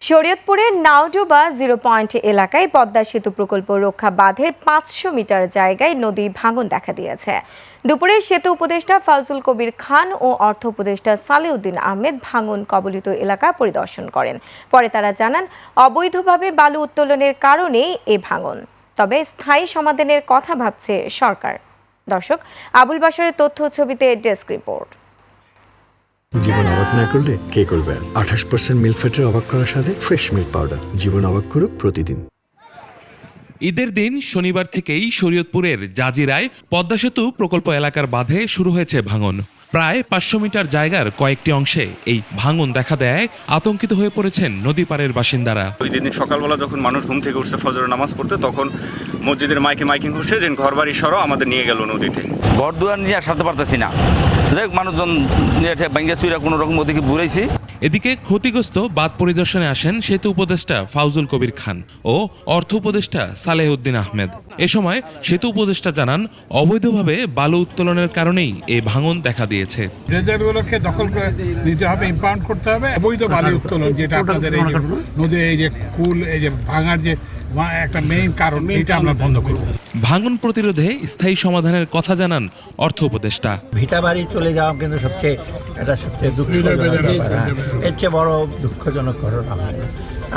শরীয়তপুরের নাওডুবা 0 পয়েন্ট এলাকায় পদ্মা সেতু প্রকল্প রক্ষা বাঁধের 500 মিটার জায়গায় নদী ভাঙন দেখা দিয়েছে। দুপুরে সেতু উপদেষ্টা ফাজল কবির খান ও অর্থ উপদেষ্টা সালেউদ্দিন আহমেদ ভাঙন কবলিত এলাকা পরিদর্শন করেন। পরে তারা জানান, অবৈধভাবে বালু উত্তোলনের কারণে এ ভাঙন, তবে স্থায়ী সমাধানের কথা ভাবছে সরকার। দর্শক, আবুল বাশারের তথ্য ছবিতে ডেস্ক রিপোর্ট। জীবন অবাক না করলে কে করবে? 28% মিল্ক ফ্যাটের অবাক করার সাথে ফ্রেশ মিল্ক পাউডার। জীবন অবাক করুক প্রতিদিন। ঈদের দিন শনিবার থেকেই শরীয়তপুরের জাজিরায় পদ্মা সেতু প্রকল্প এলাকার বাঁধে শুরু হয়েছে ভাঙন। প্রায় 500 মিটার জায়গার কয়েকটি অংশে এই ভাঙন দেখা দেয় আতঙ্কিত হয়ে পড়েছেন নদী পাড়ের বাসিন্দারা। ঈদের দিন সকালবেলা যখন মানুষ ঘুম থেকে উঠছে ফজরের নামাজ পড়তে, তখন মসজিদের মাইকিং করছে যে ঘর বাড়ি সরো, আমাদের নিয়ে গেল নদীতে। ঘর দুয়ার নিয়ে সারতে পারতেছি না, মানুষজন ভেঙে চুরা কোনো রকম ওদিকে বুড়াইছি। এদিকে ক্ষতিগ্রস্ত বাঁধ পরিদর্শনে আসেন সেতু উপদেষ্টা ফাজল কবির খান ও অর্থ উপদেষ্টা সালেউদ্দিন আহমেদ। এ সময় সেতু উপদেষ্টা জানান, অবৈধভাবে বালু উত্তোলনের কারণেই এই ভাঙন দেখা দিয়েছে। রেজার্ভগুলোকে দখল করে নিতে হবে, ইম্পাউন্ড করতে হবে। অবৈধ বালু উত্তোলন যেটা আপনাদের এই যে নদী, এই যে কুল, এই যে ভাঙার যে একটা মেইন কারণ, এটা আমরা বন্ধ করব। ভাঙন প্রতিরোধে স্থায়ী সমাধানের কথা জানান অর্থ উপদেষ্টা। ভিটা বাড়ি চলে যাওয়া কিন্তু সবচেয়ে দুঃখজনক, এর চেয়ে বড় দুঃখজনক ঘটনা হয়।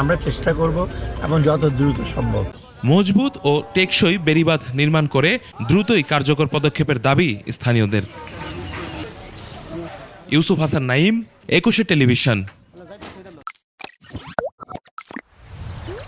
আমরা চেষ্টা করব এবং যত দ্রুত সম্ভব মজবুত ও টেকসই বেড়িবাঁধ নির্মাণ করে দ্রুতই কার্যকর পদক্ষেপের দাবি স্থানীয়দের। ইউসুফ হাসান নাঈম, 21 টেলিভিশন।